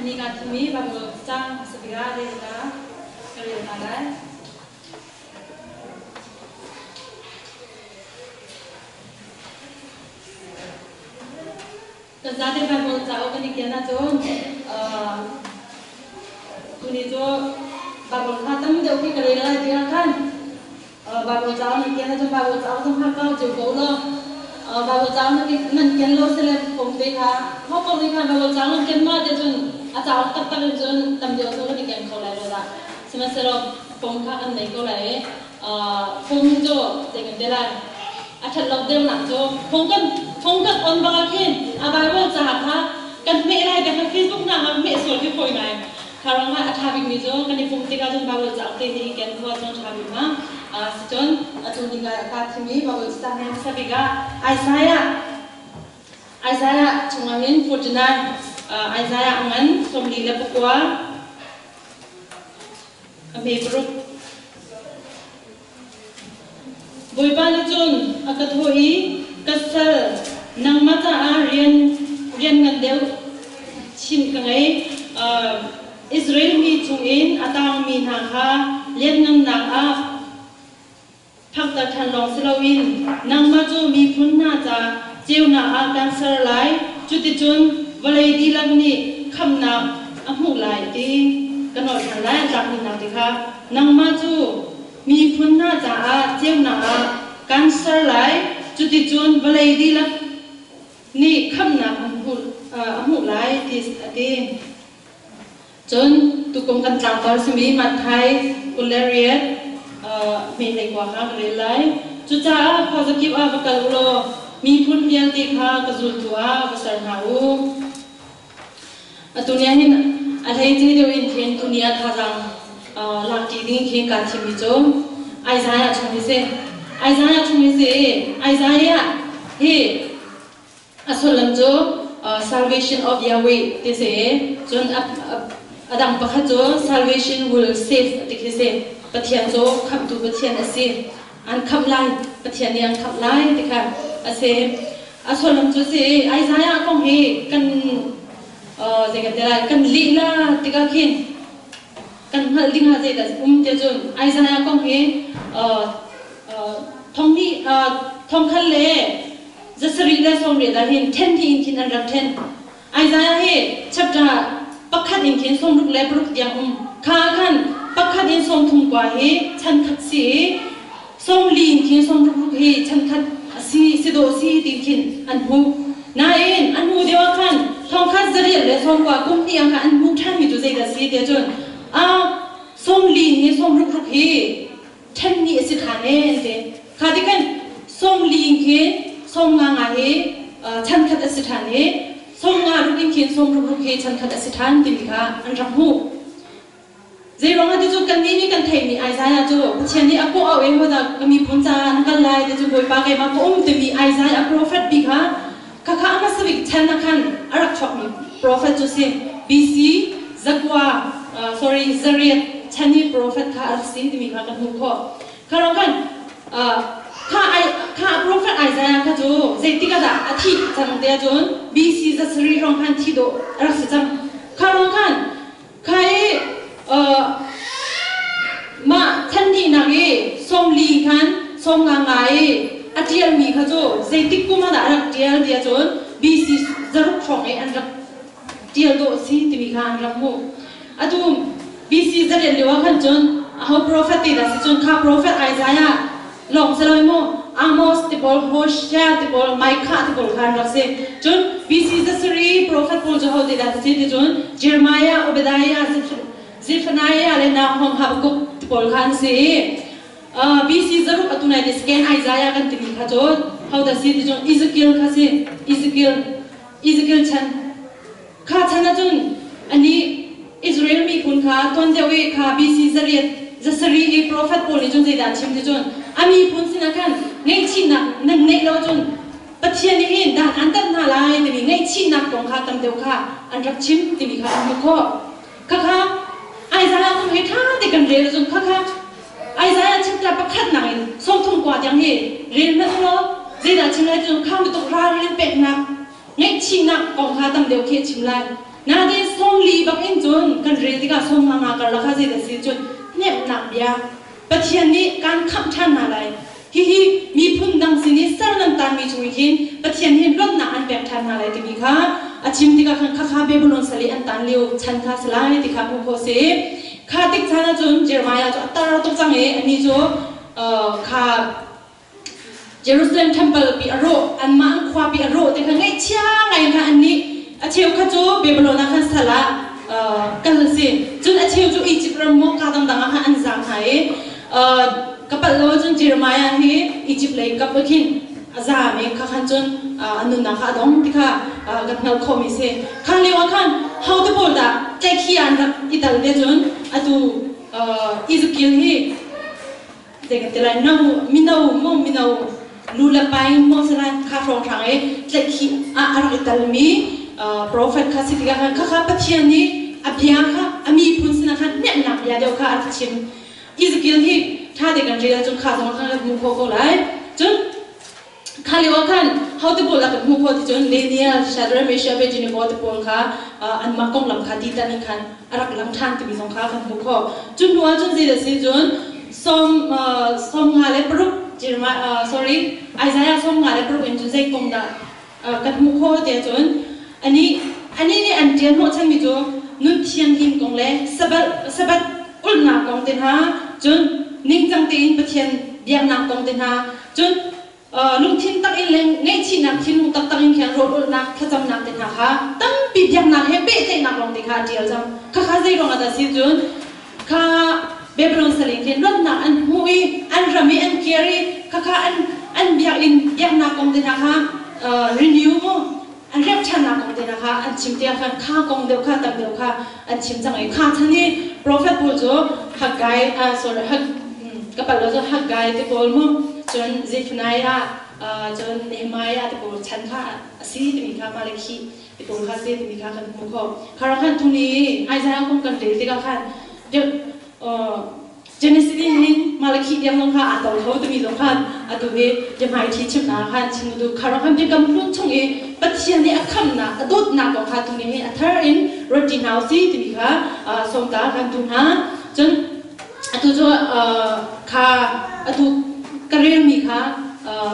ini kan kami baru cang segera ada kerja ada. Dan saat ini baru jauh kan ikan aja, ini jo baru khatam jauh kita kerja lagi kan, baru jauh ikan aja baru jauh tu kau jauh lo. Baru jauh nanti lo selain komplika, mau komplika baru jauh nanti mah dia jun, jauh tak jun tamjau tu kan ikan kau lagi lah. Semasa komplika kan naik kau lagi, komjo jangan jalan, acat lockdown nak jo, komkan on bagakin, abai jahat ha, kan merai dekat Facebook nak me soal di koi mai, karena acat bing jo kan di komplika jun baru jauh tu ikan kau jun cari mah. Sejon atau hingga kami baru setahun sebiga Isaiah cungahin fortuna Isaiah angan somlila pukua kami beruk boyban jun akathui kasal nang mata rian ngandeu chin kangai Israel mi cungin atau mi nangha lian nang nangพักตะทันลองสลาวินนางมาจูมีพุนน่าจะเจียวนาอาการสลายจุดจุนวลัยดีลังนี่คำนาอัมุไหลตีกันหน่อยทันไล่จากนี่นาติค่ะนางมาจูมีพุนน่าจะอาเจียวนาอาการสลายจุดจุนวลัยดีลังนี่คำนาอัมุไหลตีจนตุกมกันจังตอนสมีมัดไทยกุเลเรียมีในกว่าข้างเรือไหลจุดจ้าพอจะคิดว่าประกันโลมีพุ่นเพียงตีข้ากระสุนตัวภาษาหาวตัวนี้นี่อะไรที่เดียวอินเทนตัวนี้ท่าทางหลักที่ดิ้งเคียงการชิมิโจไอซายชงมิเซไอซายชงมิเซไอซายเฮอสุลัมโจ salvation of Yahweh ที่เสจนอดัมประคัตโจ salvation will save ที่เสปะเทียนโจคำตูปะเทียนอาเซอันคำไล่ปะเทียนยังคำไล่ติค่ะอาเซอาส่วนลำจุเซไอซายาของเฮกันจะกันอะไรกันลีลาติกาคินกันหัดลิงหาเจแต่เดียจนไอซายาของเฮทองนี่ทองคันเล่จะสรีระทรงเรียดหินเทนที่อินทินอันรับเทนไอซายาเฮชับจะปักขัดอินทินทรงลุกเล็บลุกยังข้าขันปักขัดอินทรงทุ่งกว่าเฮฉันขัดสีทรงลีนทินทรงลุกเฮฉันขัดสีสิโดสีติทินอันหูนายเอ็นอันหูเดียวกันทองคัดจะเรียนเลยทรงกว่ากุ้งที่ยังค่ะอันหูท่านมีตัวใจกับสีเดียวจนทรงลีนเฮทรงลุกเฮท่านนี่สิขานี่เองข้าที่กันทรงลีนเฮทรงงาเฮฉันขัดสิทานเฮทรงงาลุกอินเฮทรงลุกเฮฉันขัดสิทานติมิค่ะอันรับหูเรื่องอะไรจู่กันนี่กันเทมีไอซ่าจู่เช่นนี้อัปโปเอาเองว่าจะมีผลจานกันไล่แต่จู่บ่อยปากไอ้มาก็จะมีไอซ่าอัปโปรเฟตบีค่ะข้ามาสวิกเช่นนักขันอารักชอบมีโปรเฟตจู่สิบีซีจักว่าsorry ซาเรียเช่นนี้โปรเฟตค่ะอาร์ซีที่มีค่ะกันหูข้อข้าร้องกันข้าโปรเฟตไอซ่าค่ะจู่เจติกาดาอาทิตย์จังเดียจุนบีซีจะสรีร้องกันที่โดอารักจังข้าร้องกันข้ามาทันทีนักส่งลีกันส่งงานอาเจียมีข้าจู่เจติกุมาดารักเจียเดียจนบีซีจะรุกฟองอันรักเจียโดซีที่มีการรักมูอะดูบีซีจะเรียนเรียกว่าขันจนเขาโปรเฟตติดาสิจนข้าโปรเฟตไอซายาลองสลายโมอามอสติบอลโฮชเชียติบอลไมค์ข้าติบอลการรักเซจนบีซีจะสรีโปรเฟตพูดจะเขาติดาสิจนเจอร์มายาอุเบดายาซิฟนายาเลนาฮองฮับกุติบอลขันเซบีซีจะรู้อัตุนัยดิสแกนไอซายากันติมีข้าจนเขาจะสิจนอิสกิลข้าเซอิสกิลฉันข้าฉันนะจนอันนี้อิสราเอลมีคุณค่าตอนเดียวข้าบีซีจะเรียนจะสรีโปรเฟตพูดจนใจด่านชิมจนอามีพูดสินะกันไงชินักนั่งเนเราจนปะเทียนนี่ด่านอันตันนาลายแต่มีไงชินักตรงข้าตำเดียวข้าอันรับชิมติมีข้าอันมุขข้าไอซายาต้องเห็นท่าที่กันเรียนจนข้าไอซายาชิมจะประคัดหนังส่งทุ่งกว่าอย่างเฮเรียนไม่รู้ใจด่านชิมเลยจนข้าไม่ต้องราเรียนเป็ดนักไงชินักตรงข้าตำเดียวเคชิมเลย นาดีส่งลีบักอินจุนกันเรียติกาส่งงากันละค่ะสิเดสิจุนเนี่ยหนักยาปะเทียนนี้การขับชันอะไรฮิมีพุ่นดังสินี้สร้างน้ำตาลมีจุยหินปะเทียนหินรถหนักอันแบบชันอะไรที่มีค่ะอาชิมติกาขันข้าเบบลอนสลีอันตันเลียวชันข้าสลายติกาผู้โคเสข้าติกชนะจุนเจรมายาจุอัตตาตุจังเออันนี้จุข้าเยรูซาเล็มเทมเพิลปีอโรอันมาอันควาปีอโรแต่ข้างไงเชี่ยไงค่ะอันนี้อาเชียวข้าจุเบบลอนักขันสละกันสิจุนอาเชียวจุอีจิปรมกาดังดังค่ะอันจังให้กับปัลโลจุนเจรมายาฮีอียิปต์เลยกับกินอาซาเมข้าขันจุนอันนู้นนะคะดองที่ข้ากับนักคอมิเซ่ข้าเลี้ยงขันเฮาที่พูดด่าใจขี้อันกับอิตาลีจุนอะตูอิสกิลฮีเด็กที่ไรน้ามินาวมองมินาวลูลาไปมองสลายข้าฟรองทางเอใจขี้อะไรอิตาลีมีโปรเฟตข้าสิติกาขันข้าปะเทียนนี้อภิญาค่ะมีพุนสินะขันเนี่ยหนักยาเดียวข้าอัดชิมอิสกิลฮีถ้าเด็กกันเรียนจนข้าสมองข้ามุขโกไลจนข้าเลี้ยงขันเขาที่บอกแล้วกับมุขที่จนเลียนชาดร์เมชาเบจินิโกที่บอกข้าอันมากงลำข้าดีตานิขันรักลำทางที่มีสงข้าขันมุขจนหัวจนสิเดสิจนสมงาเลปรุกจิรมาsorry ไอซายาสมงาเลปรุกเอ็นจนใจกงดากับมุขเดียจนอันนี้นี่อันเดียนหัวฉันมีจูนุ่นเทียนหินกงเล่สบัดอุลนากงเต็นหาจนนิ่งจังตีนปะเทียนเดียงนากงเต็นหาจนลุงทินตักอินเลงไงชีนักทินลุงตักอินแข่งรถอุลนักขจำนักเต็นหาค่ะตั้งปีเดียงนักเฮเป้เจนักลงติค่ะเดียวจำข้าใจลงอาจจะสิจนข้าเบบลอนสลิงเห็นรถนักอันหุยอันรามีอันเกียรีข้าอันเบียงอินเดียงนักกงเต็นหาค่ะrenew มั้งอันเรียบชันนักกงเต็นหาค่ะอันชิมเดียค่ะข้ากงเดียวค่ะตับเดียวค่ะอันชิมจังไงข้าท่านนี้ prophet พูดจูฮักไกsorry ฮักกับปัลโลจูฮักไกที่พูดมั้งจนเจฟนายจนเนหมายที่พูดฉันค่ะสิที่มีข้ามาเลคีที่พูดข้าสิที่มีข้ากันมุขข้ารักขันทุนี้ไอ้ใจเราคงกันเด็กที่ข้าขันเดี๋ยวเจเนสิตินินมาเลคีเดียมลงข้าอัตโตเขาที่มีลงขันอัตโตนี้จะหมายที่ชิมนาขันชิมดูข้ารักขันที่กำลุ่นชงเอปัจจัยนี้คำนะดูดนักของข้าทุนี้อัตราอินรถจีนเอาสิที่มีข้าสมตาขันทุนะจนอัตโตจะข้าอัตโตกระเรียนมีข้า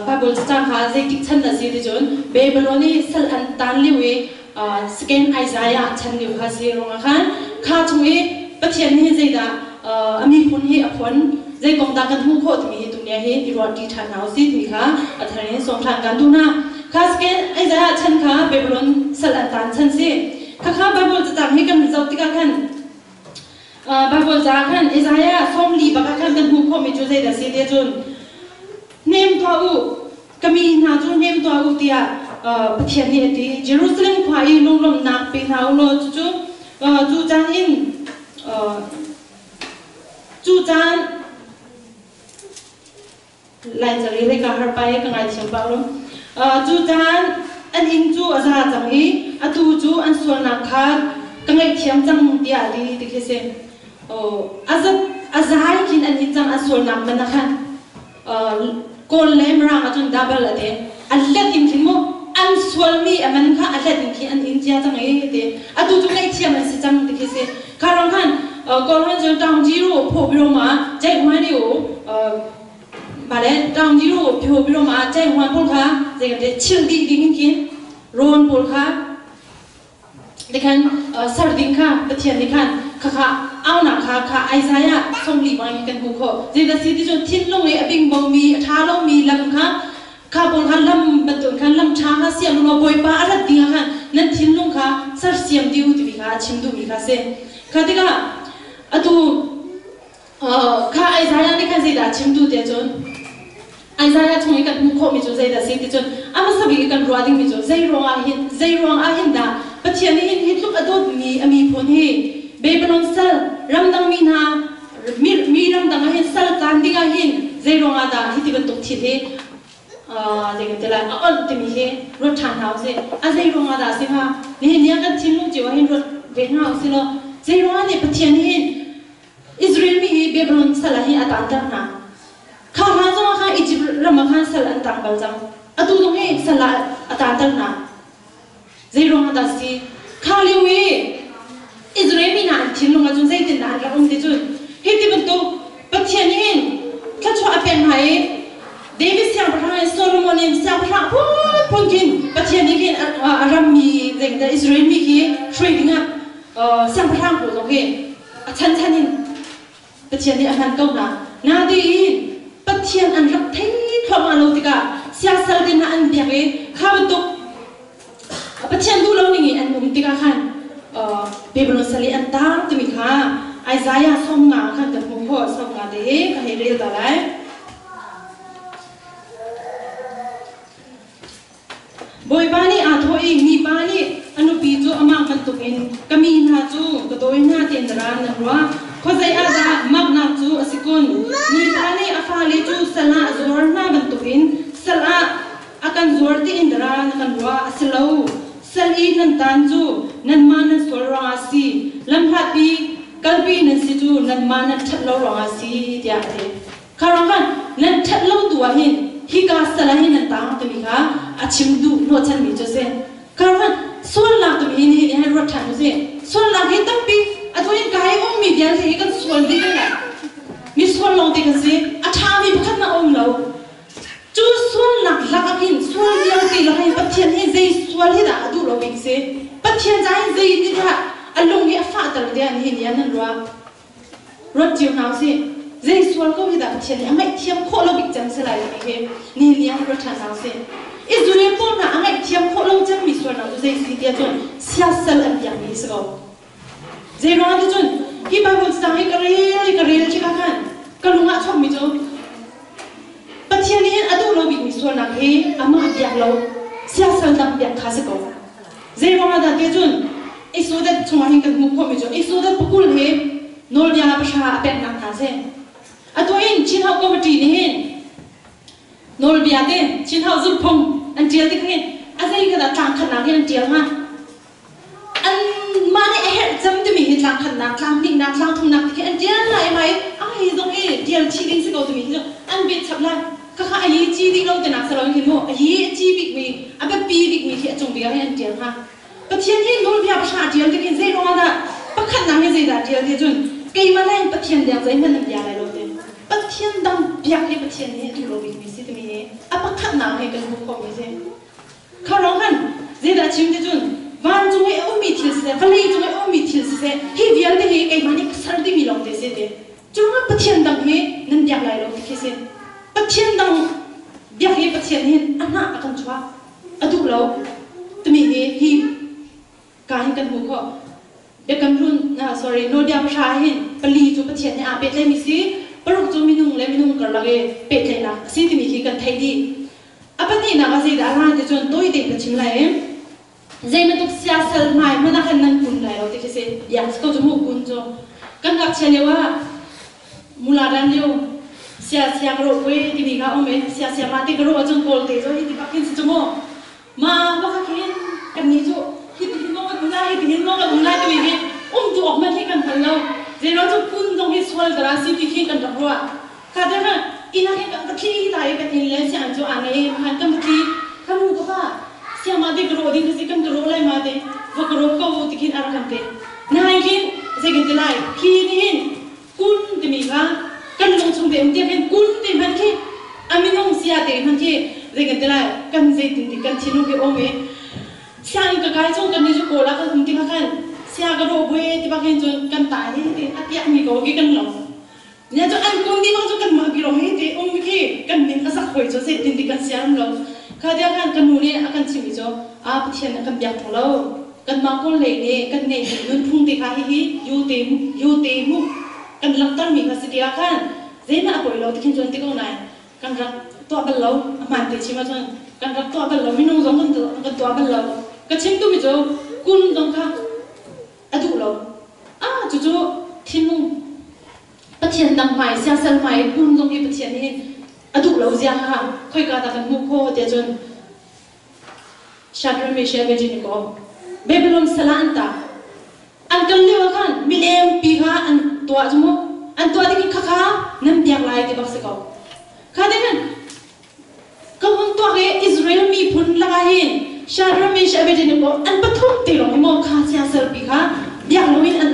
บาบิลจ้างข้าเจติกชันนั่นสิที่จนเบเบลนี่สัลอันตันลิเวสแกนไอซายาชันลิวข้าเสียรงขันข้าชงเอปัจจัยนี้เจดามีคนเฮอพนเจกงตากันทุกคนที่มีตรงนี้เฮอีรอดีทันเอาสิที่มีข้าอัตรานี้สมทางกันดูนะข้าสแกนไอซายาชันข้าเบเบลนสัลอันตันชันสิข้าบาบิลจะจ้างให้กันเจ้าติกาขันบาบิลจ้างขันไอซายาส่งลีบักขันกันทุกคนมีจุดเจดาสิเดียจนเนมตัวอุกมีนาจูเนมตัวอุที่ปะเทียนนี่ที่เยรูซาเล็มควายลงลมนักเป็นเอาโนจูจานอินจูจานไลน์จะเรียกกันหาไปกันไงเชื่อป่าวจูจานอันอินจูอาซาจังอีอัตูจูอันส่วนนักขากันไงเชื่อจังที่อะไรที่เขาเซ็นอาซาให้กินอันอินจังอันส่วนนักมันนะคะคนเล่มร่างจนดับเบิลเลยอันเล็ดอินคิโมอันส่วนมีอันมันค่ะอันเล็ดอินคิอันอินเจียจังไงเดอัตูจูไงเชื่อมันสิจังที่เขาเซ็นคารังคันก่อนจนตังจีโร่พบโรมาใจหัวนี่โอบาเลตังจีโร่พบโรมาใจหัวพูดค่ะใจกันเดชิลดีดิ้งกินโรนพูดค่ะเด็กกันสารดิ้งค่ะปะเทียนนี่ค่ะข้าเอาหนักข้าไอซายาส่งลีบางกันบุคคลเจดสิที่จนทิ้งลงเอบิงบงมีท้าลงมีลำค่ะข้าพูดค่ะลำบัดตุนค่ะลำช้างค่ะเสียมลงบอยป้าอะไรดิ้งค่ะนั่นทิ้งลงค่ะสารเสียมดิวที่มีค่ะชิมดูมีค่ะเซข้าที่ค่ะอะตูข้าไอซายานี่ค่ะเจดชิมดูเดียจนไอซายาช่วยกันมุขมีจุดเจดสิที่จนอามาสบิกันรัวดิ้งมีจุดใจร้องอาหินดาปะเทียนนี่เห็นลูกอดมีพนเฮเบบลอนเซลรำดังมีนามีรำดังเห็นเซลการดิกาเห็นใจร้องอาดาที่ที่กันตกทีเฮเด็กเตล่าอันที่มีเฮรถทางเท้าเสียใจร้องอาดาสิฮะนี่เนี่ยกันทิ้งลูกจิ๋วเห็นรถเวทนาสิโลใจร้องอาเนี่ยปะเทียนเห็นอิสราเอลมีเบบลอนเซลเห็นอาตานจังนะข้าวราชว่าข้าอียิปต์รำมาข้าเซลอันต่างกันจังอะตูตรงเฮเซลอาตานจังนะใจร้องอาดาสิ ข้าวเลี้ยงอิสราเอลมีนานทิ้งลงมาจนใจติดนานแล้วองค์ที่จุนเฮติบันตุปัจเจียนเห็นข้าชัวอาเป็นไหมเดวิสเซียงพระโซโลมอนิมเซียงพระพูดกินปัจเจียนนี้กินอารัมมีเด็กอิสราเอลมีกี่ทรีดิ้งอ่ะเซียงพระพูดตรงนี้ฉันนินปัจเจียนนี้อันนั้นก็นะนาดีปัจเจียนอันรักเท่ขมาโลติกาเสียสละดินอันเดียกข้าบันตุปัจเจียนดูเรานี่อันมุมติกาขันเบเบลอนสลีอันตามตุมิค่ะไอซายาส่งงาขันกับมุขโคส่งงาเดะก็เฮเรียตาไลบอยบานีอาโทอีมีบานีอนุปีจูอามามันตุกินกามีนาจูกระโดยนาเตียนดรานักว่าข้อใจอาดามักนาจูอสิกุนมีบานีอาฟาเลจูสละจวรนามันตุกินสละอาการจวรที่อินดรานักว่าสลาวสลีนันตันจูนันมานันสวรราสีลำพัดปีกัลปีนันสิจูนันมานันทัดลาวราสีเดียดคารังกันนันทัดลาวตัวหินฮิกาสละหินนันตามตุมิค่ะอาชิมดูโนชันมีจุเซนคารังกันส่วนหลักตุมิหินให้รถทันจุเซนส่วนหลักหินตั้งปีอัตวินกายองมีเดียนสิกันส่วนดีกันแหละมีส่วนลงตีกันสิอัฐามีพัฒนาองเราจูส่วนหลักหลักหินส่วนเดียวตีเราให้ปัจเจียนให้ใจส่วนที่ด่าดูเราวิ่งสิปัจเจียนใจใจนี่ค่ะอารมณ์ที่ฟ้าตลอดเดียนหินยันนั่นรัวรถจิ๋วหนาวสิใจส่วนก็ที่ด่าปัจเจียนยังไม่เทียมโคเราบิ๊กจังสลายอย่างนี้นี่เลี้ยงรถทันหนาวสิอิสุเรปนะยังไม่เทียมโคเราจังมีส่วนหนาวใจสิเดียจนเสียสละอย่างนี้สิก็เจรอนที่จนที่บาบุษตั้งให้กระเรียที่กันกระลุงอ่ะชอบมิจูปัจเจียนนี้อดูเราบิ๊กมีส่วนหนักเฮอามาเบียกเราเสียสละเบียกข้าศึกเจรอนดันที่จนไอ้สุดที่ชงให้กันมุขมิจูไอ้สุดที่ปุกุลเฮโนลยาประชาเป็นนักท่าเซอัตัวเองชินเขาก็มาจีนี่เห็นโนลเบียเต้ชินเขาจุดพงอันเจียที่เห็นอะไรก็ได้ต่างขนาดที่อันเจียมาอันมาในเหตุจำจะมีเหตุต่างขนาดต่างดิ่งนักต่างทุ่งนักที่อันเจียอะไรไหมอ้าวตรงนี้เจียชีดิ้งสิเขาจะมีที่อันเป็นชับลันก็ค่ะไอ้จีดิ้งเราจะนักสลายเห็นมั้ยไอ้จีบิ๊กมีอันเป็นปีบิ๊กมีที่จงเบียให้อันเจียมาปัจเจียนที่โนลเบียประชาเจียที่เห็นใจร้อนอ่ะประคันนักให้ใจด่าเจียที่จนเกี่ยมาแล้วปัจเจียนเดียวใจมันน้ำยาอะไรเราเต้ปัจเจียนดังเบียกให้ปัจเจียนนี้ดูเราบิ๊กมีสิที่มีอ่ะประคันนักให้กันมุขมีสิเขาร้องกันใจด่าชิมที่จนวันจงไอ้อมีทิลเสวันนี้จงไอ้อมีทิลเสเฮียเบียร์เดเฮไอ้มันนี่สันติมีลองเดเสเดจงว่าปัจเจียนดังเฮนั่นเดียกไรเราที่เสปัจเจียนดังเบียกเฮปัจเจียนเฮอันน่าอากันชัวอดูเราตัวมีเฮฮีการกันหัวเขาเด็กกำรุ่นsorry โนเดียประชาเห็นปลีจูปัจเจียนเนี่ยอาเป็ดเลยมีสิปลุกจูมินุงเลยมินุงกันละเกเป็ดเลยนะสิที่มีที่กันไทยดีอ่ะปฏินะก็สิดาราเดี๋ยวจนตัวอีเด็กกันชิมเลยใจมันตุกเสียสลายมันนักนั่นคุณเลยเราที่เสอยากสกัดจมูกคุณจ้ะกันกับเชลว่ามูลาดันเดียวเสียกระโดดเว้ยที่มีข้าวอมเสียมาที่กระโดดจนโกลเตจ้ะที่ปักกินสิจมูกมาปักกินกันนี้จ้ะที่หินงอกันได้ที่หินงอกันได้ตัวเองตัวออกมาที่กันทันเราใจเราจะคุณตรงที่สวลกระสิที่ขี้กันรักว่าข้าเดี๋ยวนะอินาเห็นกันขี้ตายกันเองเลยเสียงจ้ะอันนี้หันกันขี้ข้ามูก็ว่าเสียมาที่กระโดดที่สิกันกระโดดอะไรมาเดว่ากระโดดก็วุฒิขินอะไรกันเดนายขินเสียกันที่ไรขี้นี่หินคุณที่มีค่ะกันลงชงเดียมเดียกันคุณที่มันขี้อามินงเสียเดมันขี้เสียกันที่ไรกันเสียติดกันชิลุกเอโอเมเสียงก็กลายจงกันนี่จุโกละกันที่มากันเสียกระโดดเว้ยที่มากันจนกันตายที่อาทิตย์มีก็กี่กันหลงเนี่ยจนอันคุณที่มาจนกันมากี่หลงให้ที่องค์ขี้กันมินก็สักหอยจนเสียติดกันเสียหลงข้าเดียวกันนูเนี่ยอาการชิมิโจอาปเทียนกันอยากของเรากันมาคนเลยเนี่ยกันเนี่ยยืนพุ่งตีขาฮิยูเตมุกันหลังตั้งมีภาษาเดียวกันเจน่าปล่อยเราที่ขึ้นจนที่ก้าวไหนกันรักตัวบัลเรามันติชิมาจนกันรักตัวบัลเราไม่นุ่งสองกันตัวบัลเรากันชิมตัวมิโจคุณตรงข้าอดุเราจู่ที่นุ่งปเทียนดังใหม่เสียสลใหม่คุณตรงที่ปเทียนนี่อดุเราเสียค่ะค่อยการตัดกันมุขโคเดียจนชาดร์เมเชเวจินิโกเบเบลอนสลาอันตาอันกันเลี้ยวกันมิเลมปีค่ะอันตัวจมูกอันตัวที่กินข้าวนั่นเดียกลายที่บักสกอข้าเด็กนั้นก็คนตัวเกอิสราเอลมีพุนละกัน ชารามิชเอเบดินก็อันปฐุมตีลงให้มองคาเซียเซอร์ปีค่ะอยากรู้อัน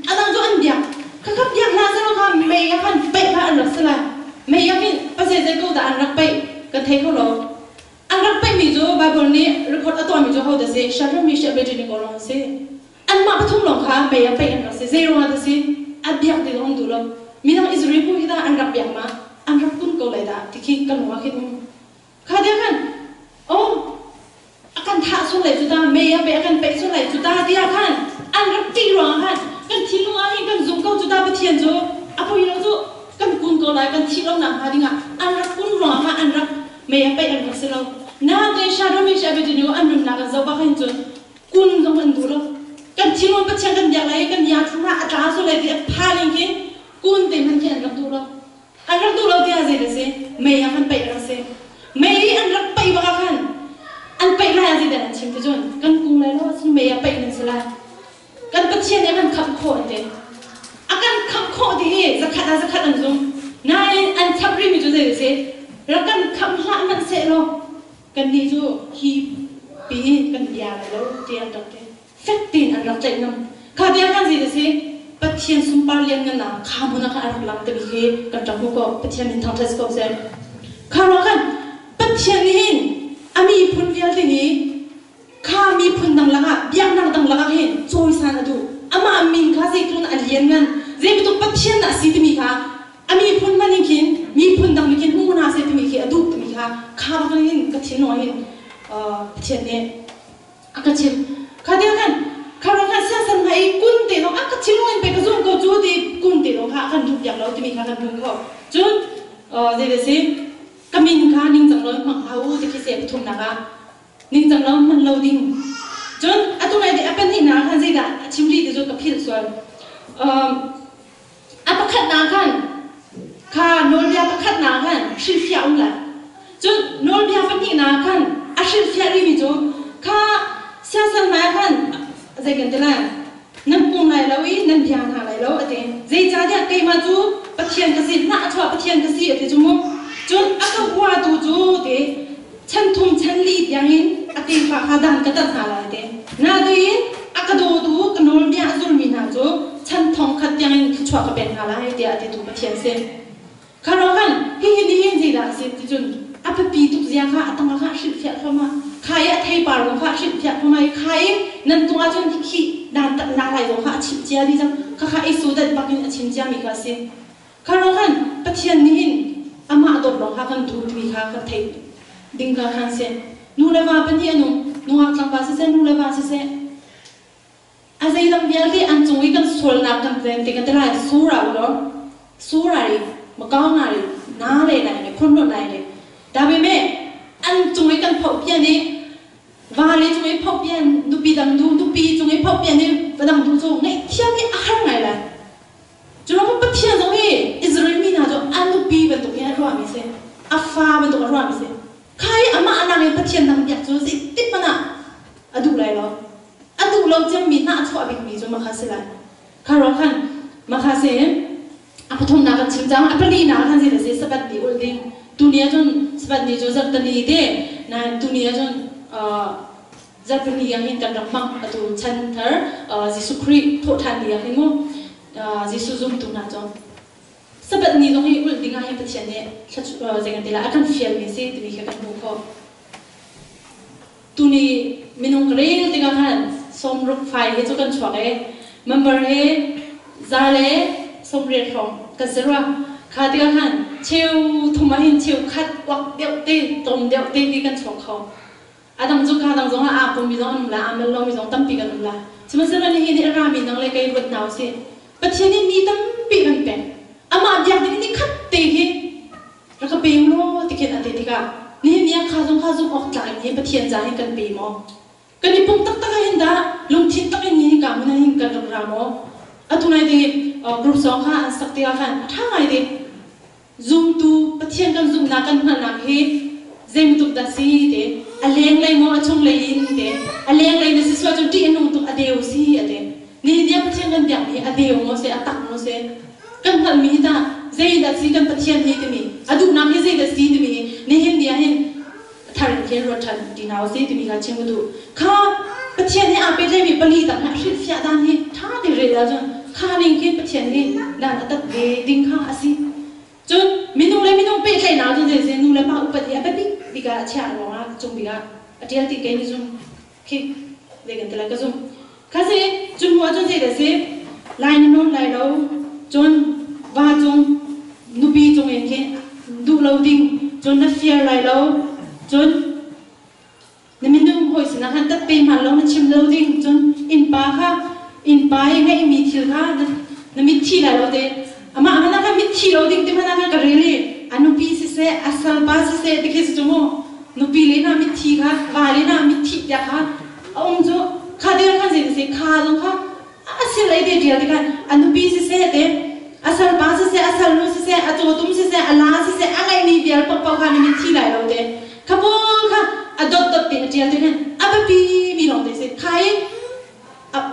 อันนั้นก็อันเดียกครับอยากลาซะแล้วค่ะไม่อยากกันไปค่ะอันรักสละไม่อยากกินภาษาเจ้าก็แต่อันรักไปก็เทเขาหรออันรักไปมีจูไบเบิลนี้รีคอร์ดตัวมีจูเขาจะเสียชารามิชเอเบดินก็ลองเสียอันมาปฐุมลงค่ะไม่อยากไปอันรักเสียเซโรมาจะเสียอันเดียกตีลงดูแล้วมีทั้งอิสราเอลผู้ที่ได้อันรักอยากมาอันรักกุนก็เลยได้ที่คิดกันว่าคิดข้าเดียวกันโอ้akan tak sulai juta mei apa akan pek sulai juta dia kan an rati ruang kan kan thilung ahi kan zum kau juta pathian jo apa ino jo kan kun ko lai kan thilung na ha dinga an rak kun ruang ha an rak mei apa an rak selo na de sharo mi shabe dinu an dum na kan zo ba kan jo kun jong an du lo kan thilung pathian kan dia lai kan ya thuna ata sulai dia phaling ke kun te man ke an rak du lo dia je se mei akan pek rak se mei an rak pai ba kanอันไปไล่อะไรแต่ชิมที่จนกันกุ้งเลยแล้วซึ่งเมียไปนั่นสิละกันปัจเจียนเนี่ยมันขับโคตรเด่นอาการขับโคตรดีสักขัดอันซุ่มนายอันทับริมีจุดเด่นสิแล้วกันขับหลังมันเสร็จแล้วกันนี่จู่ฮีปีกันยาแล้วเจียนดอกเด่นเฟตตินอันรักใจน้ำข้าเดียวกันสิปัจเจียนซุ่มปาร์เลียนกันนะข้ามุนักอันรักหลังแต่บีเคกันจับมุกก็ปัจเจียนมินทางเทสก็เสร็จข้ารักกันปัจเจียนนี่อามีพุ่นเดียวที่นี้ข้ามีพุ่นดังลักอะยังนั่งดังลักเห็นโจยสานดูอามามินข้าเสกลนอันเลียนกันเจ็บตุปัจเจียนน่ะสิทมีค่ะอามีพุ่นมันยังกินมีพุ่นดังยังกินมุ่งนาเสกมีค่ะดูมีค่ะข้าบังเห็นกระเทียนน้อยเห็นเทียนเนี่ยอากาศชิมข้าเดียวกันข้าเราข้าเสียสันให้กุนเตะน้องอากาศชิมน้อยไปกระซุ่มก็จูดีกุนเตะน้องข้ากันดูอย่างเราที่มีค่ะกันดูเขาจุดเดี๋ยวสิก็มีค่ะนิ่งจังเลยมังหาวูที่คิดเสียปทุมนะคะนิ่งจังเลยมันเราดิ่งจนอะตัวไหนที่เป็นที่นาคันสิดาชิมรีที่จะกับพี่ส่วนอะประคัดนาคันค่ะโนเบียประคัดนาคันชื่อเสียงละจนโนเบียเป็นที่นาคันอาชื่อเสียรีมิจูค่ะเสียสันมาคันใจกันเท่าไหร่นั่นปุ่งไหนแล้วอีนั่นเพียงหาไหนแล้วอะเต้ใจจ้าเดียกมาจูปะเทียนกสิน่าชอบปะเทียนกสิอะเต้จูมุจนอากาวัวดูจูเดฉันทุ่มฉันลีดยังเห็นอติฟ้าขาดันกระตัดหาลายเดนาดีอากาดูกันโนลเบียจุลมีนาจูฉันทองขัดยังเห็นชัวกับเป็นหาลายเดียอติดูปะเทียนเซคารอกันฮิฮิดีเห็นจีดาสิจนอาเปปีตุกเสียค่ะตั้งค่ะสิเสียเข้ามาใครอะเทปาร์ลงค่ะสิเสียเข้ามาใครนั่นตัวจนขี้ดันตัดนาลายลงค่ะชิบเจียดีจังค่ะไอสูดัดบักินชิมเจียมีค่ะสิคารอกันปะเทียนนี่อามาดลงหากันดูดีค่ะกันเทดิ้งกันหันเซนนูเลวาเป็นยังนูหักลังภาษาเซนนูเลวาเซนอาศัยลำเบียร์ที่อันจงวิกันส่วนนักกันเซนติกันแต่ละสูราอุดรสูรารีมาก้าวนารีน่าเลยไหนเลยคนรุ่นไหนเลยดาบิเมอันจงวิกันพบเพียนี่วาลีจงวิพบเพียนดูปีดังดูปีจงวิพบเพียนี่ดังดูจงในเที่ยวนี่อาหารไงล่ะจนเราไปเที่ยวตรงนี้อิสราเอลมีน่าจะอันดูปีเป็นตัวแค่รัวมิเซอาฟ้าเป็นตัวรัวมิเซใครอามาอันนั้นไปเที่ยวนั่งอยากจะสิติดมันอ่ะอดูไรหรออดูเราจะมีหน้าชอบอีกมีจนมาคาเซ่เลยคารอคันมาคาเซ่อาปฐมนากันชิมจังอาปลีนาคันสิเดสิสบัดดีอุลดิงตุนียจนสบัดดีจนจับตันดีเดนั่นตุนียจนจับตันดียังเห็นกันรักมังอดูชันเธอจิสุครีโทษทันดียังเห็นมั้งจิสุซุมตุนาจงสบัดนี้ตรงนี้อุลดิงให้ปะเทียนเนี่ยชัดจังกันดีละอาการเฟียลมีสิตุนีแค่กันหูเขาตุนีมินงเรลติกันหันสมรุกไฟให้จุกันช่วยมันบริจาเลสมเรียนของกันเสร็จว่าข้าติกันหันเชี่ยวทำไมเห็นเชี่ยวคัดวักเดียวตีตรงเดียวตีที่กันช่วยเขาอาดังจุกอาดังจงอาบุมีจงนุ่มละอาเมลโลมีจงตั้มปีกันนุ่มละสมัยนั้นเห็นรามีนังเลยไกลวัดหนาวสิปัจจัยนี้มีตั้มปีกันเป็นอามาอยากนี่คัดตีที่แล้วก็ปีมโลติเกตอันเดียติกานี่เนี่ยข้าจงออกจากนี้ปัจจัยใจให้กันปีมอกันนี่ปุ่มตักเห็นด่าลงทิ้งตักเห็นนี่กามันเห็นกันรำมออะตุนไอเดียกรุ๊ปสองค่ะสักเดียวค่ะถ้าไงเดียซูมตูปะเทียนกันซูมนักกันหันนักเฮเจมตุกดัซีเดอเลี้ยงเลยมอชงเลยอินเดอเลี้ยงเลยนี่สิสวาจนที่นุ่งตุกอเดียวซีอเดนี่เดียปะเทียนกันอย่างนี้อเดียวมอเสอตักมอเสกันหันมีตาเจดัซีกันปะเทียนนี่ตัวนี้อดูนักเฮเจดัซีตัวนี้นี่เห็นเดียเห็นทารินเข เรื่องรถทันดีนาวซีที่มีการเชื่อมดูข้าประเทศนี้อาเป็นได้มีปลีต่างหากที่เสียดานนี้ท่าที่เรียนแล้วจนข้านิ่งคิดประเทศนี้นั่นตัดเดดิ้งข้าสิจนมินุ่งเลยมินุ่งเป็นใครหนาวจนเจนุ่งเลยมาอุปถัมภ์แบบนี้บิกาเชียร์ร้องอ่ะจงบิกาอาทิตย์ที่เกณฑ์จงคิดเด็กกันแต่ละก็จงข้าเสียจนหัวจนเจแต่เสียลายนุ่งลายเราจนว่าจงนุบีจงเองแค่ดูเราดิ้งจนนักเฟียร์ลายเราจนนี่มินุ่งหอยสินะฮันตัดเป็นมันเรามันชิมเราดิ้งจนอินปาค่ะอินปายังไงมีทีละนั่นมีทีลายเราเดอามาอันนั้นก็มีทีเราดิ้งที่มันนั่นก็เรื่อยๆอนุบีสิเสอัสลบาสิเสเด็กสิจมูกนุบีเลยนะมีทีค่ะวาเลยนะมีทีเดียวค่ะองค์จูข้าเดียวกันสิข้าตรงค่ะอาศัยอะไรเดียวกันอนุบีสิเสเดอัสลบาสิเสอัสลนุสิเสอโจตุมสิเสอัลลาสิเสอะไรนี่เดียวปะปะค่ะนี่มีทีลายเราเดขบวนค่ะอดดเป็นเดียวกันอับปีมีลองเดสิใคร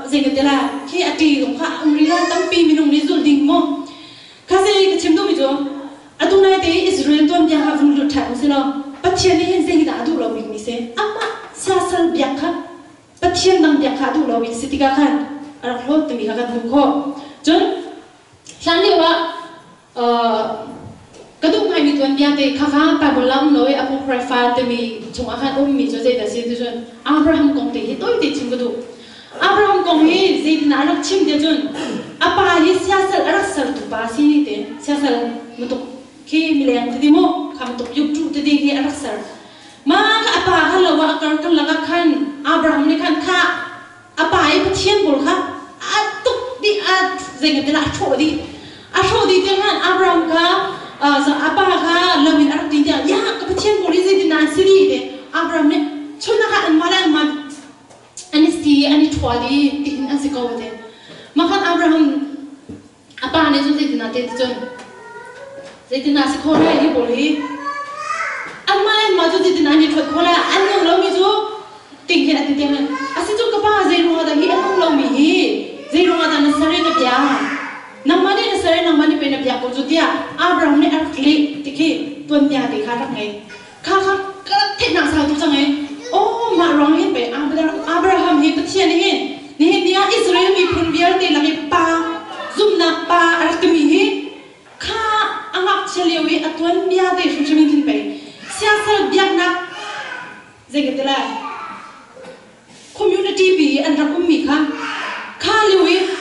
เจงเดล่าแค่อดีตของข้าอุริลาตั้งปีมีลงในส่วนดิ่งโมข้าเจก็ชิมดูมิจูอดุนัยเดอิสราเอลตัวมีฮาฟุนลุทังสิลอปัจเจนี่เห็นเจงดาดูเราวิ่งนี่เซอามาซาซัลเบียกค่ะปัจเจนดังเบียกค่ะดูเราวิ่งสิติกาขันอะไรโหดมีกันทุกข้อจนฉันเรียกว่ากระดูกไม่มีตัวเดียวแต่ข้าไปบนลำน้อยอโปไพรฟาแต่มีชงอาหารมีจะเจแต่สิ่งที่จนอับราฮัมกงแต่ที่ตัวที่ชิมกระดูกอับราฮัมกงที่เจตนารักชิมเดียวจนอาปาที่เสียสละรักสละตุบาสินี่เดเสียสละมันตุกขี้มีแรงที่ดีโมคำตุกยุบจุดที่ดีที่รักสละมาอาปาขันละว่ากันละขันอับราฮัมนี่ขันข้าอาปาไอ้พัชเชียนบุลข้าตุกดีเจงแต่ละโชดีเจ้าขันอับราฮัมข้าapa kah lamin Arab dia ya kepercayaan polisi di nasiri deh Abraham ni cuma kah malah anisti anitwali di nasikau deh makan Abraham apa ane tu di nate tu di nasikau ni boleh malah maju di nanitwali bola anu lalu tu tinggi nanti dia asyik tu kapa zero ada ni anu lalu zero ada nasari ni dia namanya nasari namanya pernah biar kau dia Abraham ni arkli tiki tuan dia di karak ni kakak kerak nak satu sangai oh marong ni pe Abraham ni percaya ni dia Israel ni pun biar dia lagi pa zoom nak pa arkmi ni ka angak celiwi atuan biar dia suci mungkin pe siasat biar nak zeget lah community bi antara ummi ka liwi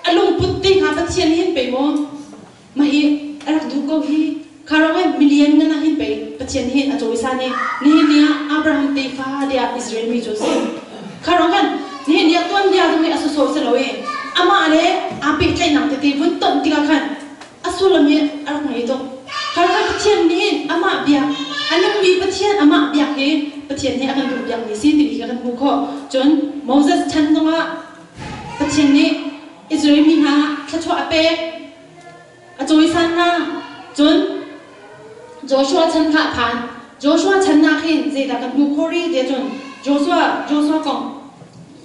alung putih ka percaya ni pe mo mahi anak duko hi karangai million na nahin pe patien hi ato isani niya Abraham te fa dia Israel mi Joseph karangan niya tuan dia tu ni asuso se lawe ama ale api tlai nang te bun ton tiga kan asulam ye arak ngai to karangan patien ni ama bia anong mi patien ama bia he patien ni akan du bia ni si ti kan bu kho jon Moses chan tonga patien ni Israel mi ha thachwa ape Joy sana, John Joshua chan kha phan, Joshua chan na khin, zai da kan mukori dia John Joshua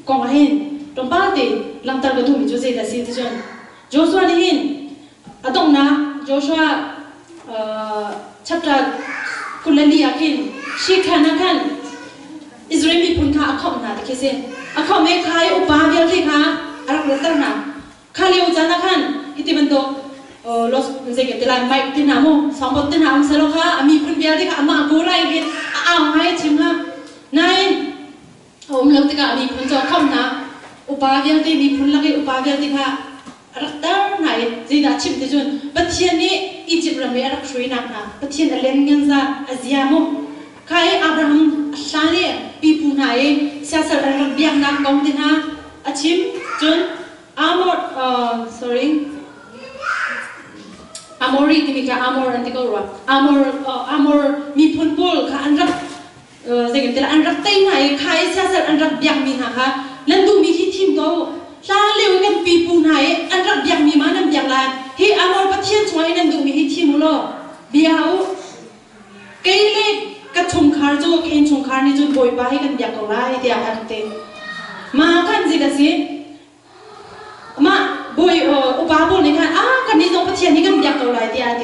kong hin, dong ba de lam tar gadu mi jo zai da si ti John Joshua ni hin, adong na Joshua chapter kulali akin, shi khana kan Israel mi pun kha akhom na de kese, akhom me khai upa bial thi kha, arak latar na, khali ujana kan, iti bento los menjadi dalam baik tinamu, sambut tinam seloha, ami pun biar dia ama aku lagi, amai cuma, nain, lalu tiga ami pun jauh kam na, upah biar dia ami pun lagi upah biar dia, raktar nain, jadi cip dijun, petian ni Egypt ramai arak shui nak na, petian alien sa Aziamu, kai Abraham asani pipu nain, siasat arak biar nak kong tina, acim, jun, Amori ini kan Amor nanti kau ruah Amor mi pun pul kan anrak saya kata anrak tengah kai siasat anrak biang mi ha lalu mi hitim kau lalu kan pipu nai anrak biang mi mana biang lain hi Amor patian cuai lalu mi hitim lo biau kele kacung kar jo kain cung kar ni jo boy bahi kan biang kau lai dia akan te makan jika sih ma boy ubah ni kan kan ni jong patian ni kan biang kau lai dia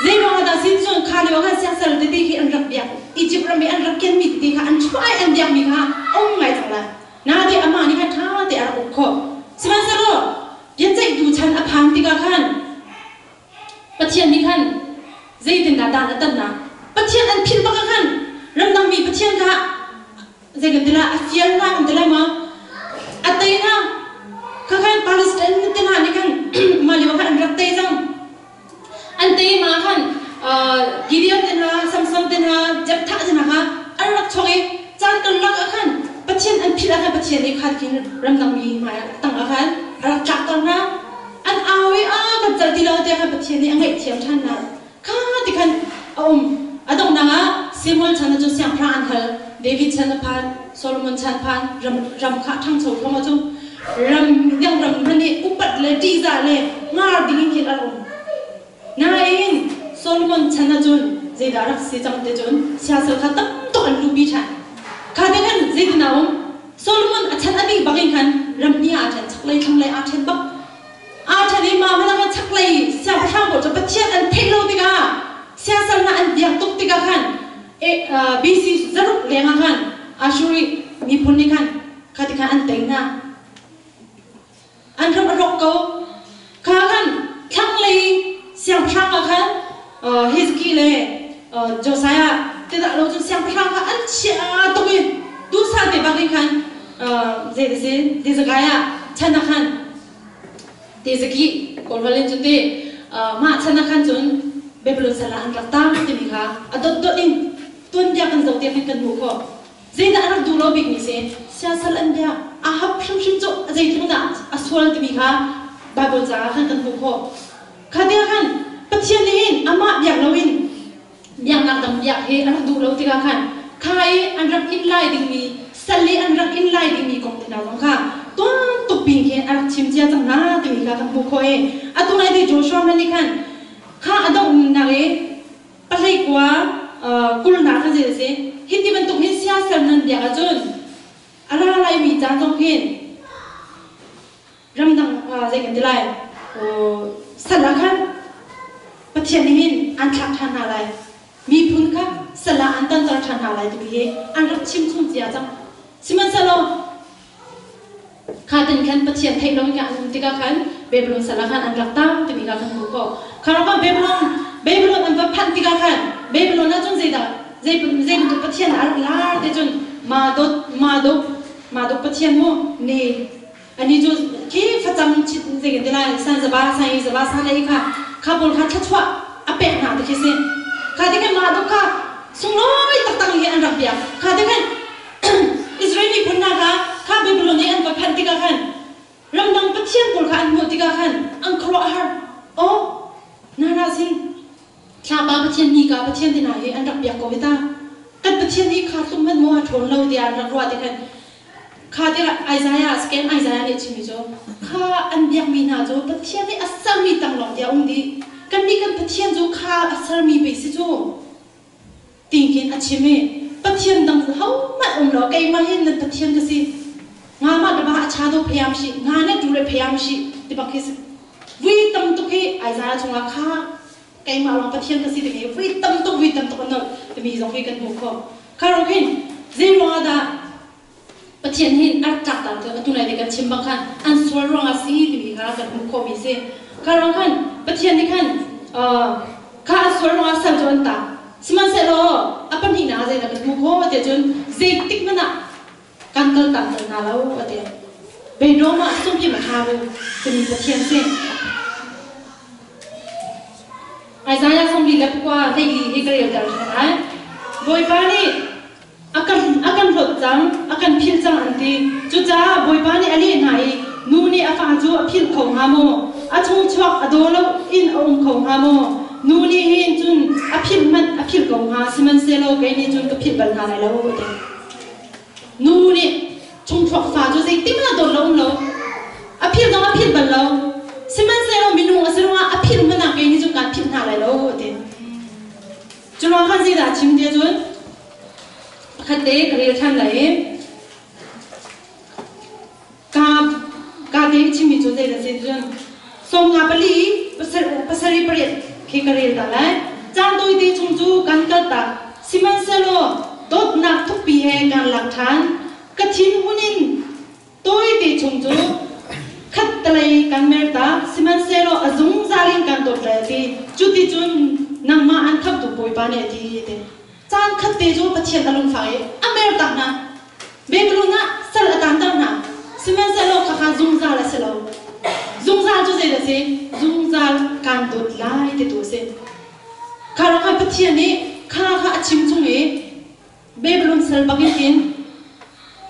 zai wa da sin zon khali wa sia sal de ki an rak biak Egypt ram an rak ken mi de ka an chwai an biak mi ka ong mai thangla na de ama ni ka tha de ar ko siman sa ro yan zai du chan a phang ti ka khan pathian ni khan zai tin da da tan na pathian an phil ba ka khan ram dang mi pathian ka zai ga dila afial na an dila ma atay na ka khan Palestine ni tin ha ni khan mali wa khan rak te jang antay ma khan Gideon tin ha Samson tin ha Jephthah tin ha an rak choge chan kan lak khan pathian an phil khan pathian ni khat kin ram dang mi ma tang khan rak chak tan na an awi a kan chal ti lo te khan pathian ni angai thiam than na kha ti khan adong na nga Samuel chan jo siam phra an hal David chan phan Solomon chan phan ram kha thang chho thong a chu ram ni upat le ti za le ngar ding kin alom na in Solomon chan jun zai da rak si chang te jun sia sal kha tam to an lu bi than kha de kan zai na Solomon a chan ani bagin khan ram ni a than chaklai thanglai a then bak a than ni ma ma na chaklai sia phang bo cho pathian an thelo ti ga sia sal na an diak tuk ti ga khan BC zaruk lenga khan Ashuri mi phun ni khan khati khan an teng na an ram rok ko kha khan thanglai siang phang khan Hizki le Josiah te da lo chu siang phang kha an chia to ki du sa de bagin khan de gaya chana khan de zaki korvalen chute ma chana khan chun Babylon sala an rakta ti mi kha adot do in tun ya kan zo te kan mu ko zai da rak du lo big ni se sia sal an dia a hap shim shim cho zai thung da aswal ti mi kha Bible za khan kan mu ko kha dia khan pathian ni in ama yak lawin yang nak dam yak he an du lo ti ka khan khai an rak in lai ding mi sali an rak in lai ding mi kong ti na long kha ton tu ping khen ar chim chia chang na ti mi ka kan mu ko e atunai de Joshua man ni khan kha adong na ge palai kwa kul na kha je se hiti ban tu hin sia sal nan dia ajun ala lai mi cha jong hin ram dang je kan dilai sala khan pathian ni hin an thak than na lai mi phun kha sala an tan tar than na lai ti he an rak chim chung chia chang siman salo kha tin khan pathian thai long ya an ti ka khan Babylon sala khan an rak tam ti mi ka kan ko khara ka Babylon an va phan ti ka khan Babylon na chung zai tu pathian ar lar de chun ma do pathian mo ne ani jo ki phacham chi zai ge la san za ba sa lai kha bol kha thachwa ape na de ke se kha de ke ma do kha sungloi tak tak hi an rak bia kha de kan Israeli punna kha Babylon ni an va phan ti ka khan ram dang pathian bol kha an mo ti ka khan an khro har nara sing kha ba pathian ni ka pathian ti na hi an rak bia ko ta kan pathian ni kha tum man mo thon lo dia rak ro ti khan kha de Isaiah scan Isaiah ni chimi jo kha an biak mi na jo pathian ni asal mi tang long dia di kan ni kan pathian jo kha asal mi be si jo tingkin achime pathian dang hau ma lo kai ma hin na pathian ka si nga ma da ba cha do phayam shi nga na du re phayam shi ti ba khis vi tam tu ki Isaiah chunga kha kai ma long pathian ka si de vi tam tu no ti mi jong ki kan mu ko karo khin zero da pathian hin ar chak ta tu nai de kan chim bang khan an swar rong a si ti mi kha kan mu ko mi se karo khan pathian ni khan kha swar rong a sal jon ta siman se lo apan hi na je da kan mu ko te jon zek tik mana kan kal ta na lo ate be no ma sum pi ma ha bu ti mi pathian se Isaiah som li lap kwa dei li he kare dar na boy pa ni akan hot jang akan phil jang anti chu cha boy pa ni ali nai nu ni afa ju phil khong ha mo a chung chok adolo in ong khong ha mo nu ni hin chun a phil khong ha siman se lo ge ni chun ka phil bal na lai lo te nu ni chung chok fa ju sei tim na do lo a phil bal lo siman se lo minu asro a phil mana ge ni chun ka phil na lai lo te chu lo kha ji da chim de chun khate kare tham lai ka de chimi chu de se chun som nga pali pasari pare ke kare da lai จานโดยที่ชงจูกันกัดตาสิมันเซโลตดนักทุกปีแห่งการหลักฐานกระชินหุ่นินโดยที่ชงจูขัดตะไลกันเมตตาสิมันเซโลอจุงซาลินกันตดเลยที่จุดที่จุนนังมาอันทับตุปอยปานเนี่ยที่เดจานขัดเตจูปะเทียนตะลุงไฟอเมริกานะเบกลูนะสลัดตันตันนะสิมันเซโลข้าจุงซาลเซโลจุงซาจุเซเดเซจุงซากันตดไล่เตตัวเซข้าเราข้าปะเทียนนี้ข้าชิมจุงเอเบกลูนเซลบักกิน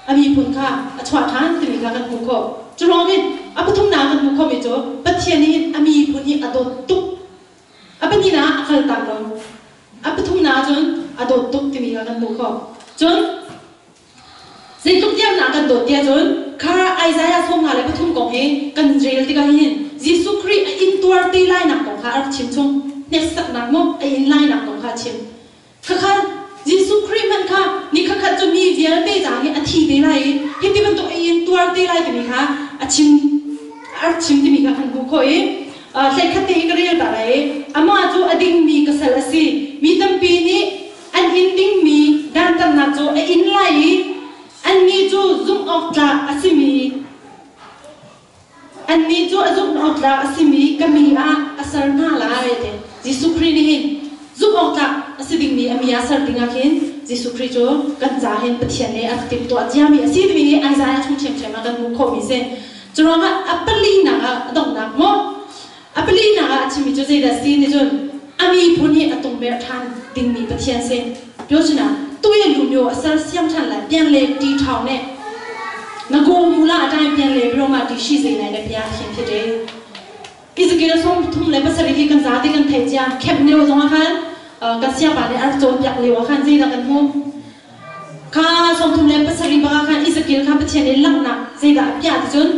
อามีพุนข้าชวาทานที่มีข้ากันมุขจุลองมินอาปทุมนากันมุขมิโจปะเทียนนี้อามีพุนนี้อดตุกอาเป็นที่น่าขัดตังเราอาปทุมนาจนอดตุกที่มีข้ากันมุขจนสิ่งทุกอย่างนักกันโดดเดี่ยวจนข้าไอซายาส่งมาเลยปทุมกองเฮกันเรียลที่กันเห็นยิสุครีอินตัวตีไลนักของข้าชิมชงเนสสักนักมั้งอินไลนักของข้าชิมข้ายิสุครีมันข้านี่ข้าจะมีเวียร์เตจางเฮอธิตีไลเฮติมันตัวอินตัวตีไลที่มีข้าชิมที่มีข้าขันบุคคลใส่ขัดเตะกระเรียดอะไรอามาจูอดิ่งมีกษัตริย์สิมีตั้งปีนี้อันอินดิ่งมีด้านตั้งนักจูอินไลอันนี้จูซุ่มออกจากอาซิมีอันนี้จูซุ่มออกจากอาซิมีก็มีอาสารน่าลายเด็ดยิสุครีนี่เห็นซุ่มออกจากอาซิดิงมีอามีอาสารดิงอาเห็นยิสุครีจูกันจ่าเห็นปะเทียนเลยอักติบตัวอาจจะมีอาซิดมีไอซายาชุ่มเฉมเฉมกันมุขมีเซนจูร้องว่าอัปลีน่ะดงนักมั้งอัปลีน่ะชิมิจูเจดัสซีนี่จูอามีพูนี่อัตงเบรทันดิงมีปะเทียนเซนเดี๋ยวชนะตัวยังลุมโยอาศัยเสียมทันเลยเปลี่ยนเลยตีเท่าเนี่ยนักโกมูลาได้เปลี่ยนเลยเพราะมาดีชีสิไหนได้เปลี่ยนเขียนที่เดียวกิจกิจส่งทุ่มเลยภาษาที่กันจ่าที่กันเทียแคบเนียวตรงนั้นกันเสียบานเนี่ยอาจจะอยากเลี้ยวขันจีดักันมุ่งข้าส่งทุ่มเลยภาษาที่บางขันกิจกิจข้าไปเทียนในลังนักจีดับยาจน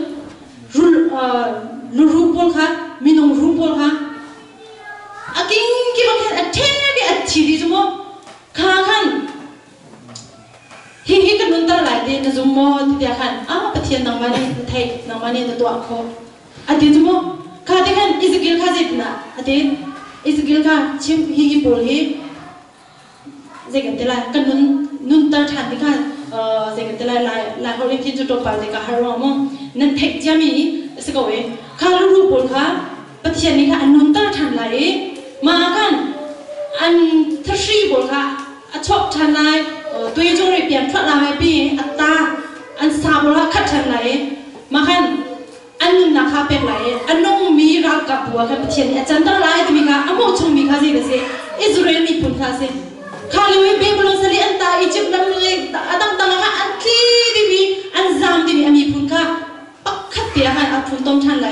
รูปอลค่ะมีนงรูปอลค่ะอากินกี่บางแค่เท่กี่อัดชีดีจังมั้งข้าขันฮิกันนุนตาหลายเดือนนะจุโมที่เดียกันปะเทียนนางมันนี่ไทยนางมันนี่ตัวเขาอดีตจุโมข้าที่กันอิสกิลข้าเจ็บนะอดีตอิสกิลข้าชิมฮิโปลฮิเจกันเตลัยกันนุนตาทันที่ข้าเจกันเตลัยลายเขาเรียกที่จุดตัวไปเจกันฮารอมนั่นเทคจามีสกอยข้าลูกโปลข้าปะเทียนนี่ข้านุนตาทันไหลมากันอันทัศน์โปลข้าชอบทันไหลตัวยังจงเรียบเปลี่ยนพระรามีปีอัตตาอันสาบละขัดฉันไหลมาขันอันนึงนักข้าเป็ดไหลอันน้องมีรักกับบัวขันเชียนอาจารย์ตั้งหลายที่มีข้าอโมชงมีข้าสิเดเซอิสราเอลมีปุ่นข้าสิข้าเลยเบบุลสลีอันตาอียิปต์นั่งเลยตั้งข้าอันที่ที่มีอันซามที่มีมีปุ่นข้าปักขัดเตียขันอัดปุ่นต้มฉันไหล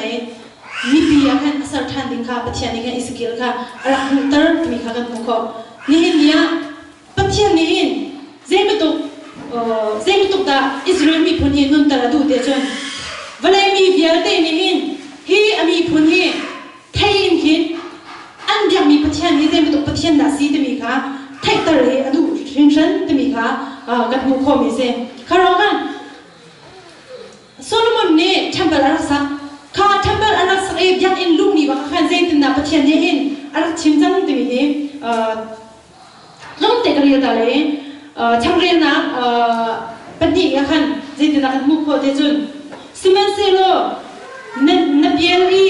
มีปีขันอัศร์ทันดิ้งข้าปะเทียนนี่ขันอิสกิลข้ารักตร์ที่มีข้ากันมุขนี่เห็นเนี่ยปะเทียนนี่เห็นเจมิตุกตาอิสราเอลมีพูนี่นุนตระดูเดียจนเวลามีเวียร์เตนี่หินฮีอามีพูนี่ไทยหินอันเดียมีปะเทียนนี่เจมิตุกปะเทียนดาซีที่มีค่ะไทยตระเลยอดูริงฉันที่มีค่ะกับมุขมีเซคารอกันโซโลมอนเนี่ยทัมเบลอารักษาข้าทัมเบลอารักษายังอินลูกนี่ว่าข้าเจตินนาปะเทียนนี่หินอารักชิมจังที่มีหินน้องเตะกระเรียดอะไรช่างเรียนนะปฏิญาขันจิตนักมุขเดจุนสิมันเซโลนับเยลี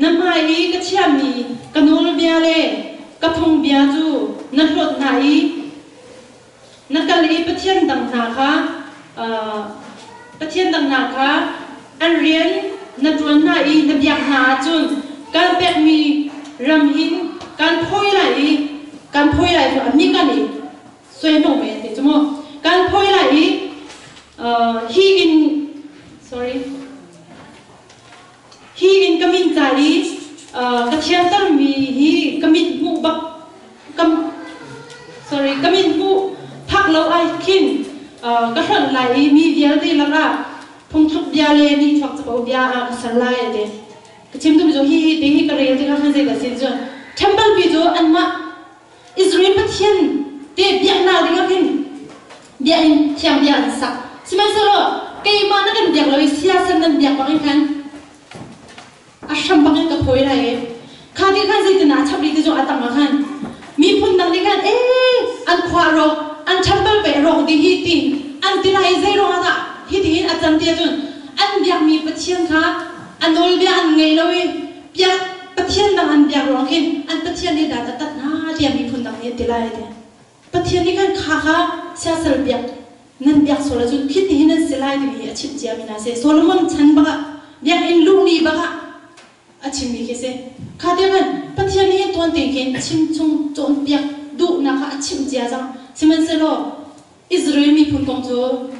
นับหายกัจฉามีกันนูลเบียเลกับพงเบียจูนักรถนายนักการเลี้ยปฏิญาดังนาค่ะปฏิญาดังนาค่ะอันเรียนนักรถนายนับยากนาจุนการแบบมีรำหินการพ่อยไหลตัวอันนี้กันอีสวยหนุ่มเองที่จมูกการพ่อยไหลฮีอินกมินใจกระเทียมต้นมีฮีกมินมูบักกมินมูพักเราไอคินกระสันไหลมีเดียร์ที่ละละพงทุบยาเลนี่ชอบจะบอกยาอาสันไหลเด็กกระเทียมต้นมีโจฮีเด็กฮีกระเรียนที่เขาขันใจกับสิ่งจนเทมเปิลมีโจอันมาอิสราเอลปะเทียนเด็กเบียนาดิ้งกินเบียนเทียมเบียนสักสิมันสโลเกี่ยมานั่นกันเบียเราเสียสันนั่นเบียบางกันอาชัมบางกันกับพ่อยไรข้าที่ข้าใจตินาชับลีที่จงอัตมาขัน ตีอันที่ไรใจร้อนอ่ะฮิตหินอาจารย์เดียจนอันอยากมีปัจเจียนค่ะอันโนลเบียอันไงเราเองอยากปัจเจียนดังอันอยากร้องหินอันปัจเจียนนี่ด่าตัดหน้าเรียมีคนดังนี้ที่ไรเดียปัจเจียนนี่กันข้าเสียสละเบียนั่นเบียโซลาจุนฮิตหินนั่นสลายที่มีอาชิมเจียมินาเซโซโลมอนฉันบ้าเบียอินลูนี่บ้าอาชิมมีแค่เซข้าเดียวกันปัจเจียนนี่ตัวเต็งเห็นชิมชงจนเบียดูนะคะอาชิมเจียจังสิมันเซโลอิสราเอลมีคนกองโจ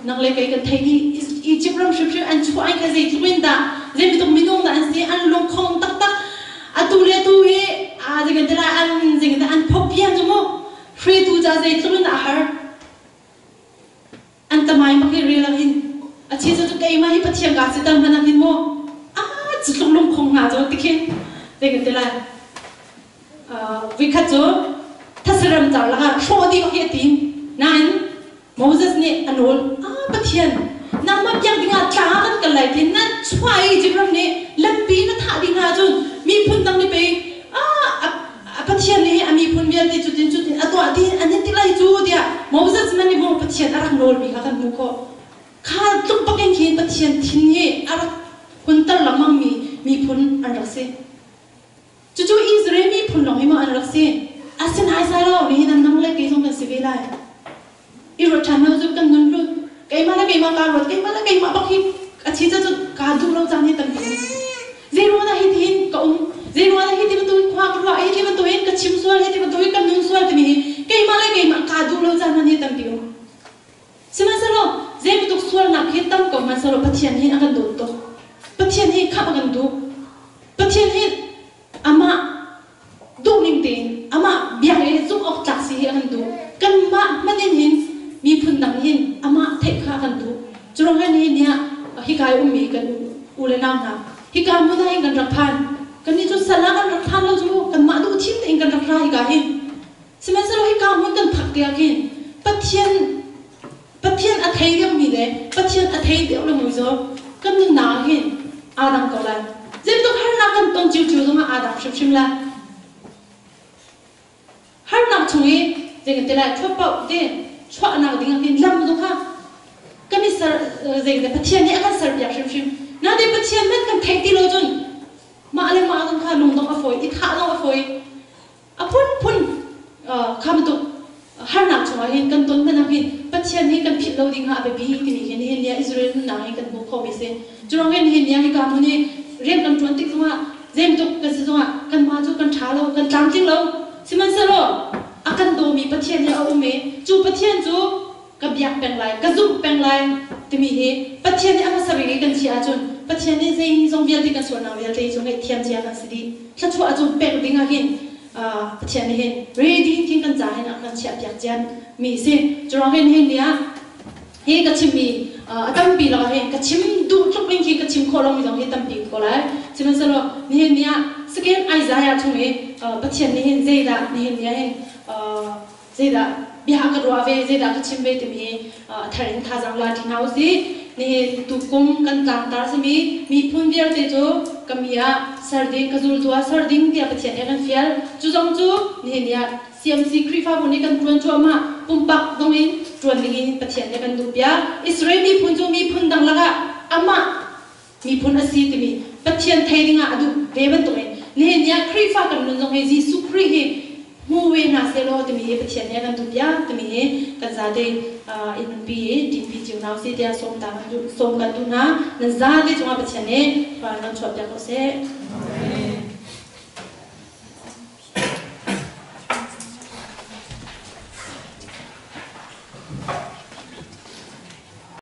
นักเล็กกันไทยที่อียิปต์รำชิบอันช่วยกันสิทุกวันดาเรื่องตรงมินงดาอันสิอันลงคงตักอัตุเรตุเอจะกันแต่ละอันจะกันแต่อันพบเพียงจมูกฟรีตูจะทุกวันดาฮาร์อันทำไมมักเรียลหินอาชีพจะเกี่ยมาให้ปัจจัยการสิตั้งมันหินโมจะลงคงหาจมูกติคินจะกันแต่ละวิคัตโจทัศนรำจ่าละค่ะโชว์ดีก็เฮียตินนั่นโมเสสเนี่ยอันนู้นปัจจัยน้ำมันยังดิ่งอาจารย์กันเลยที่นั่นช่วยจีบเราเนี่ยเล็บปีนั่นท่าดิ่งอาจุนมีพุ่นตั้งนี่ไปปัจจัยนี่มีพุ่นเบียร์ที่จุดตัวที่อันนี้ที่ไรจุดเนี่ยโมเสสมันนี่บอกปัจจัยอะไรโน้ตมีค่ะกันมุขข้าตุกปักยังคิดปัจจัยที่นี่อะไรพุ่นตั้งละมั่งมีพุ่นอันรักเสียจู่ๆอิสราเอลมีพุ่นหลงให้มาอันรักเสียอาเซนไอซ์เราเนี่ยนั่นนั่งเล็กกี่สองกันสิเวลาอีรถชันเราจุดกันเงินรุ่นไก่มาแล้วไก่มาการรถไก่มาแล้วไก่มาบักฮิตอาชีพจะจุดการดูเราจำเนี่ยตั้งแต่เรื่องว่าฮิตหินก็เรื่องว่าฮิตที่มันตัวความรู้ว่าฮิตที่มันตัวเองก็ชิมส่วนฮิตที่มันตัวเองก็นุ่งส่วนที่มีไก่มาแล้วไก่มาการดูเราจำเนี่ยตั้งแต่สิมันสโลเรื่องตุกส่วนนักฮิตตั้งก็มันสโลปัจจัยนี้อากันดูตัวปัจจัยนี้ขับอากันดูปัจจัยนี้อามาดูนิ่งเต็งอามาเบียงเองจุกออกจากสีอากันดูกันมามันเห็นมีพุ่นดังหินอามาเทคข้ากันดูจุดนี้เนี่ยฮิกายมีกันอุเลนามนะฮิกายมุนายกันรักพันกันนี่จุดสละกันรักพันเราจูกันมาดูทิมเองกันรักไรกันหินสมัยสโลฮิกายมุนกันผักเดียกินปัจเจียนอัฐยเดียวมีเลยปัจเจียนอัฐยเดียวเราไม่รู้กันนี่นาหินอาดังก็เลยเจ็บตัวฮาร์นักกันตอนจิ๋วๆตรงอาดังชิมละฮาร์นักช่วงนี้เด็กแต่ละชั่วเป่าเด่นช่วงนั้นดิ่งกินลำตรงข้าก็มีสารเด็กแต่ปัจจัยนี้อาการสารอยากชิมนั่นเด็กปัจจัยมันกันเทคที่เราจนมาอะไรมาตรงข้าลงตรงอฟอยอีท่าตรงอฟอยพุ่นข้ามันตุฮาร์นักช่วงนี้กันต้นกันนักกินปัจจัยนี้กันผิดเราดิ่งหาไปบีที่นี่เห็นเนี่ยอิสราเอลนั่งให้กันบุกเข้าไปเสียจุดนั้นเห็นเนี่ยให้การมันนี่เรียนกันจวนติ๊กตรงว่าเรียนตุกกันสิตรงว่ากันมาจุกันช้าเรากันจำจริงเราสิมันสโลอาการดูมีปัจจัยเนี่ยเอาเมจูปัจจัยจูกับยักษ์เป็นไรกับจุเป็นไรที่มีเหตุปัจจัยเนี่ยอามาสริกันเชียจนปัจจัยเนี่ยจะยิ่งส่งเวียนที่กันส่วนน้ำเวียนที่ส่งให้เทียมเชียกันสิดีถ้าชัวร์จูเป็นดิ่งอะไรปัจจัยเนี่ยเห็นเรดี้ที่กันจ่ายให้นักกันเชียยักษ์จันมีสิจุดเราเห็นเนี่ยเฮ้ก็ชิมมีตั้งปีแล้วเห็นก็ชิมดูทุกเรื่องที่ก็ชิมโคลองมีตรงที่ตั้งปีก็เลยชิมมันสโลเนี่ยสเกลไอซ์ายาทุ่งปัจจัยเนี่ยเห็นเจด้าเนี่ยเห็นเจด้าบิหากรัวเวเจด้าก็ชิมเวทีมีทารินท่าจังลาที่น่าสิเนี่ยตุกงกันกลางตาสิมีพุ่นเดียร์เตโจก็มีสารดิ้งก็จูตัวสารดิ้งที่ปัจจัยเนี่ยกันเฟียลจู่จงจู่เนี่ย CMC ครีฟ้าวันนี้กันชวนชัวมาปุ่มปักตรงนี้ชวนนี้ปัจจัยเนี่ยกันดูเปียอิสราเอลมีพุ่นจูมีพุ่นดังละก็อามามีพุ่นอาศัยที่มีปัจจัยไทยดิ่งอ่ะดูเว็บตรงนี้เนี่ยครีฟ้ากันนุ่งตรงนี้จีสุครีห์มูเวนัสเซโลที่มีปัจจัยเนี่ยกันดูเปียที่มีกันซาเดอินปีดีพีจิวนาสิเดียส่งตามกันดูส่งกันดูนะนั่นซาเดจงอาปัจจัยเนี่ยฟังนั่นชอบจากเขาเส